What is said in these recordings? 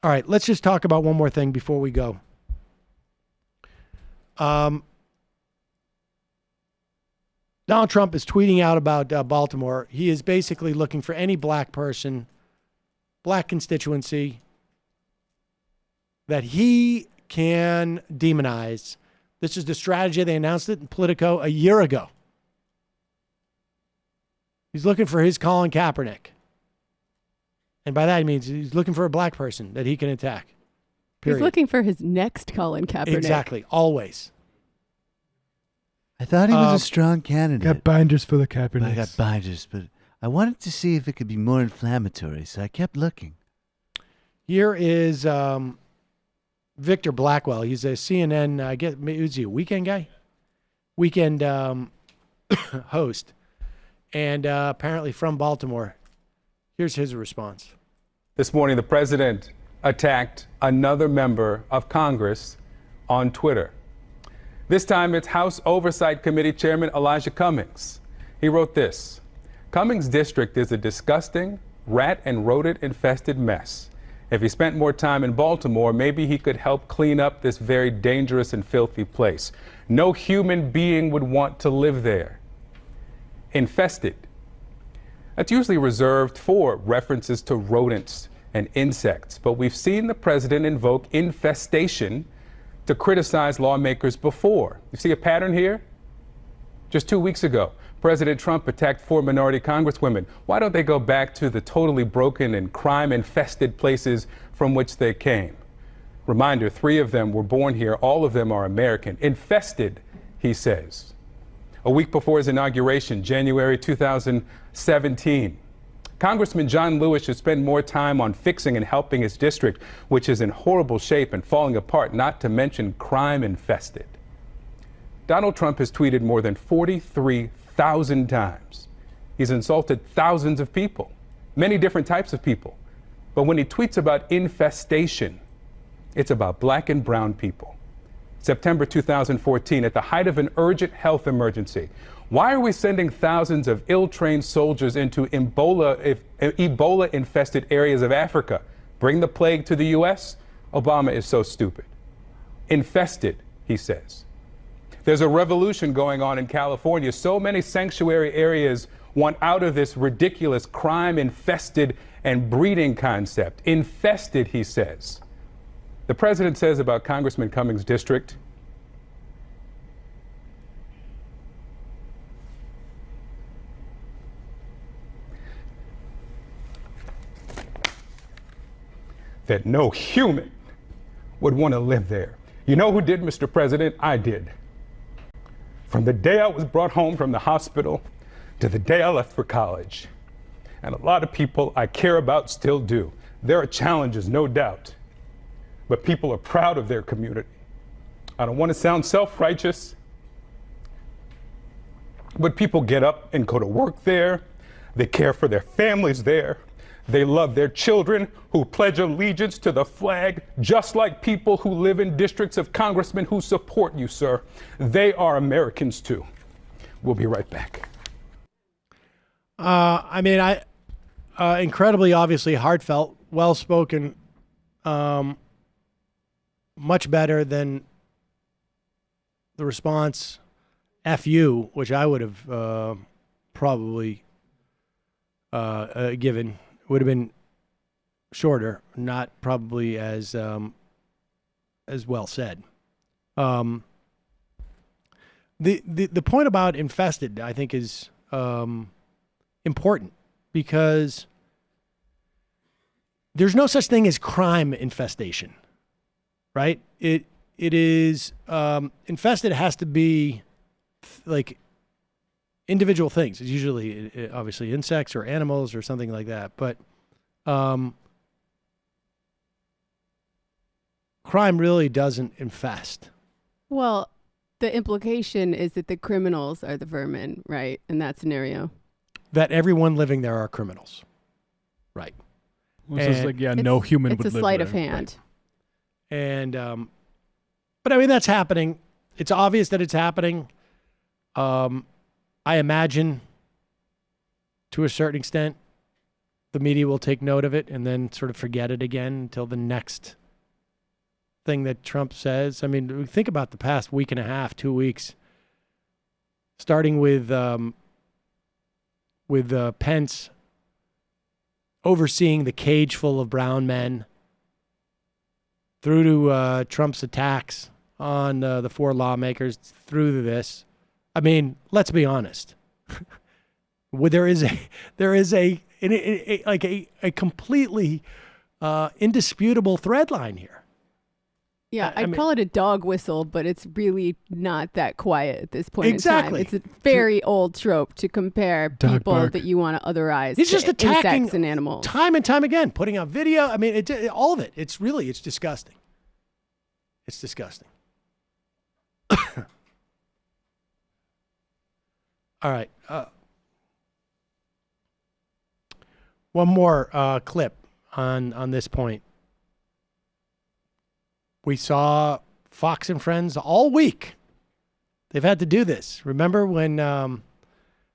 All right, let's just talk about one more thing before we go. Donald Trump is tweeting out about Baltimore. He is basically looking for any black person, black constituency that he can demonize. This is the strategy. They announced it in Politico a year ago. He's looking for his Colin Kaepernick. And by that, he means he's looking for a black person that he can attack. Period. He's looking for his next Colin Kaepernick. Exactly. Always. I thought he was a strong candidate. Got binders for the Kaepernick. I got binders, but I wanted to see if it could be more inflammatory, so I kept looking. Here is Victor Blackwell. He's a CNN, I guess, is he a weekend guy? Weekend host. And apparently from Baltimore. Here's his response. This morning, the president attacked another member of Congress on Twitter. This time, it's House Oversight Committee Chairman Elijah Cummings. He wrote this: Cummings' district is a disgusting, rat and rodent-infested mess. If he spent more time in Baltimore, maybe he could help clean up this very dangerous and filthy place. No human being would want to live there. Infested. That's usually reserved for references to rodents and insects, but we've seen the president invoke infestation to criticize lawmakers before. You see a pattern here? Just 2 weeks ago, President Trump attacked 4 minority congresswomen. Why don't they go back to the totally broken and crime-infested places from which they came? Reminder, 3 of them were born here. All of them are American. Infested, he says. A week before his inauguration, January 2017, Congressman John Lewis should spend more time on fixing and helping his district, which is in horrible shape and falling apart, not to mention crime-infested. Donald Trump has tweeted more than 43,000 times. He's insulted thousands of people, many different types of people. But when he tweets about infestation, it's about black and brown people. September 2014, at the height of an urgent health emergency. Why are we sending thousands of ill-trained soldiers into Ebola-infested areas of Africa? Bring the plague to the U.S.? Obama is so stupid. Infested, he says. There's a revolution going on in California. So many sanctuary areas want out of this ridiculous crime-infested and breeding concept. Infested, he says. The president says about Congressman Cummings' district, that no human would want to live there. You know who did, Mr. President? I did. From the day I was brought home from the hospital to the day I left for college. And a lot of people I care about still do. There are challenges, no doubt. But people are proud of their community. I don't want to sound self-righteous, but people get up and go to work there. They care for their families there. They love their children who pledge allegiance to the flag, just like people who live in districts of congressmen who support you, sir. They are Americans too. We'll be right back. Incredibly, obviously heartfelt, well-spoken, much better than the response F you, which I would have probably given. Would have been shorter, not probably as well said. The point about infested, I think, is important because there's no such thing as crime infestation, right? It is infested has to be like individual things. It's usually obviously insects or animals or something like that, but crime really doesn't infest. Well, the implication is that the criminals are the vermin, right? In that scenario. That everyone living there are criminals. Right. Well, so it's like, yeah, no human would live there. It's a sleight of hand. Right. And, but I mean, that's happening. It's obvious that it's happening. I imagine to a certain extent the media will take note of it and then sort of forget it again until the next thing that Trump says. I mean, think about the past week and a half, 2 weeks, starting with Pence overseeing the cage full of brown men, through to Trump's attacks on the 4 lawmakers, through to this. I mean, let's be honest. there is a completely indisputable thread line here. Yeah, I I'd mean, call it a dog whistle, but it's really not that quiet at this point Exactly. in time. It's a very old trope to compare Dog people bark. that you want to otherize He's to just attacking insects and animals. time and time again, putting out video. I mean, all of it. It's disgusting. It's disgusting. All right. One more clip on this point. We saw Fox and Friends all week. They've had to do this. Remember when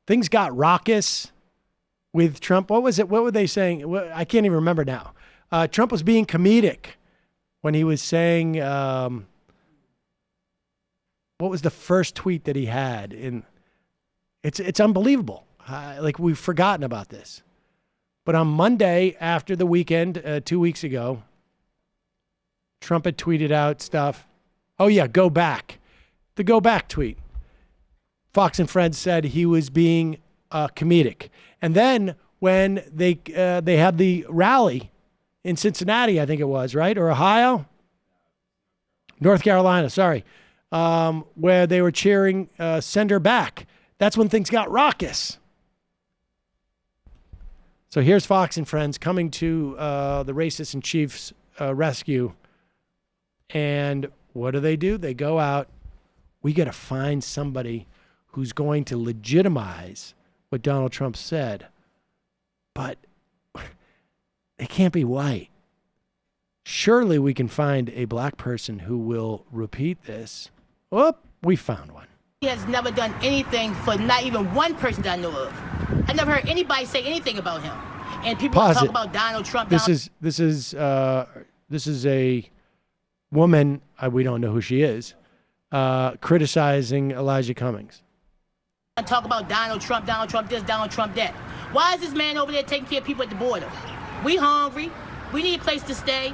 things got raucous with Trump? What was it? What were they saying? I can't even remember now. Trump was being comedic when he was saying, what was the first tweet that he had? It's unbelievable. Like, we've forgotten about this. But on Monday after the weekend, 2 weeks ago, Trump had tweeted out stuff. Oh, yeah, go back. The go back tweet. Fox and Friends said he was being comedic. And then when they had the rally in Cincinnati, I think it was, right? Or Ohio? North Carolina, sorry. Where they were cheering, send her back. That's when things got raucous. So here's Fox and Friends coming to the racist in chief's rescue. And what do? They go out. We got to find somebody who's going to legitimize what Donald Trump said. But they can't be white. Surely we can find a black person who will repeat this. Oh, we found one. He has never done anything for not even one person that I know of. I never heard anybody say anything about him. And people Pause talk it. about Donald Trump. This is a woman, we don't know who she is, criticizing Elijah Cummings. Talk about Donald Trump this, Donald Trump that. Why is this man over there taking care of people at the border? We hungry. We need a place to stay.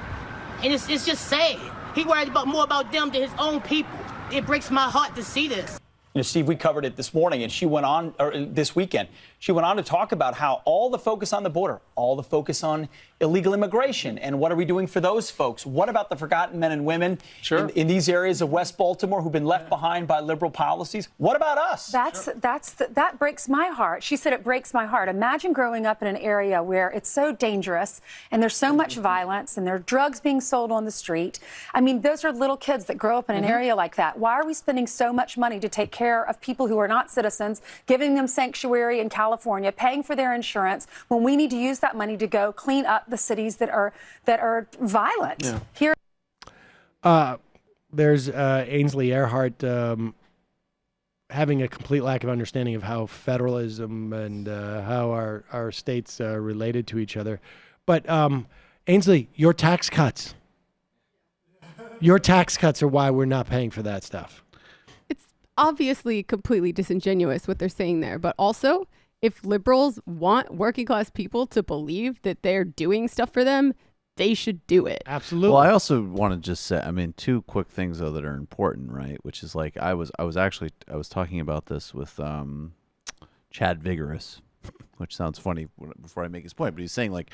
And it's just sad. He worried more about them than his own people. It breaks my heart to see this. You know, Steve, we covered it this morning, and she went on, or this weekend, she went on to talk about how all the focus on the border, all the focus on illegal immigration, and what are we doing for those folks? What about the forgotten men and women in these areas of West Baltimore who've been left behind by liberal policies? What about us? That breaks my heart. She said it breaks my heart. Imagine growing up in an area where it's so dangerous and there's so much violence and there are drugs being sold on the street. I mean, those are little kids that grow up in an area like that. Why are we spending so much money to take care of people who are not citizens, giving them sanctuary in California, paying for their insurance, when we need to use that money to go clean up the cities that are violent? Yeah. Here. There's Ainsley Earhart having a complete lack of understanding of how federalism and how our states are related to each other. But Ainsley, your tax cuts are why we're not paying for that stuff. It's obviously completely disingenuous what they're saying there, but also if liberals want working class people to believe that they're doing stuff for them, they should do it. Absolutely. Well, I also want to just say, I mean, 2 quick things though that are important, right? Which is like I was talking about this with Chad Vigorous, which sounds funny before I make his point, but he's saying like,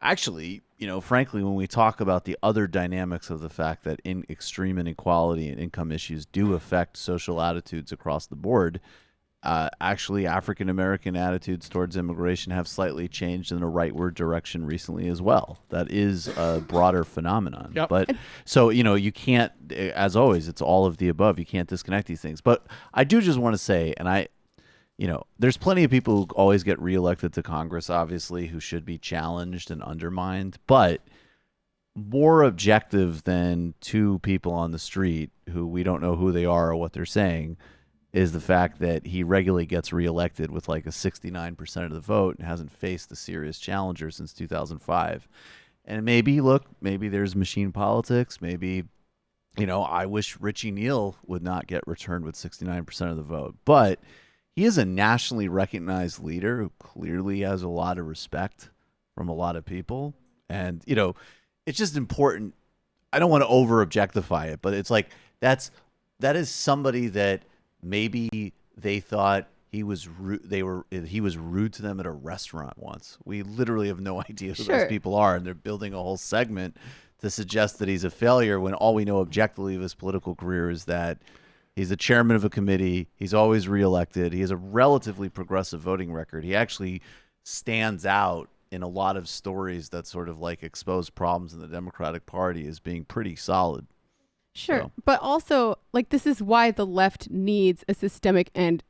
actually, you know, frankly, when we talk about the other dynamics of the fact that in extreme inequality and income issues do affect social attitudes across the board, actually African-American attitudes towards immigration have slightly changed in the rightward direction recently as well. That is a broader phenomenon. Yep. But so, you know, you can't, as always, it's all of the above. You can't disconnect these things. But I do just want to say, and you know, there's plenty of people who always get reelected to Congress, obviously, who should be challenged and undermined. But more objective than 2 people on the street who we don't know who they are or what they're saying is the fact that he regularly gets reelected with like a 69% of the vote and hasn't faced a serious challenger since 2005. And maybe, look, maybe there's machine politics. Maybe, I wish Richie Neal would not get returned with 69% of the vote. But he is a nationally recognized leader who clearly has a lot of respect from a lot of people. And, it's just important. I don't want to over objectify it, but it's like that is somebody that maybe they thought he was rude. He was rude to them at a restaurant once. We literally have no idea who those people are, and they're building a whole segment to suggest that he's a failure when all we know objectively of his political career is that he's the chairman of a committee. He's always reelected. He has a relatively progressive voting record. He actually stands out in a lot of stories that sort of like expose problems in the Democratic Party as being pretty solid. Sure. So. But also, like, this is why the left needs a systemic and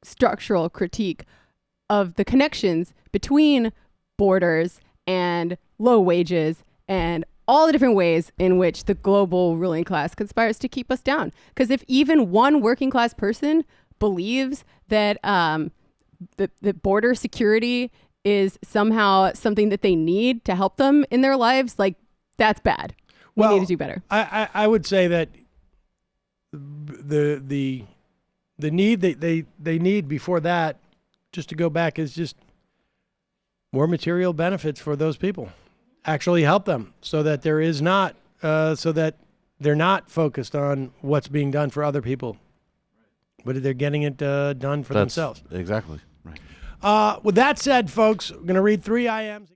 structural critique of the connections between borders and low wages and all the different ways in which the global ruling class conspires to keep us down. Because if even one working class person believes that the border security is somehow something that they need to help them in their lives, like, that's bad. We need to do better. I would say that the need that they need before that, just to go back, is just more material benefits for those people. Actually help them so that there is not so that they're not focused on what's being done for other people, but they're getting it done for themselves. Exactly right. With that said, folks, we're going to read 3 IMs.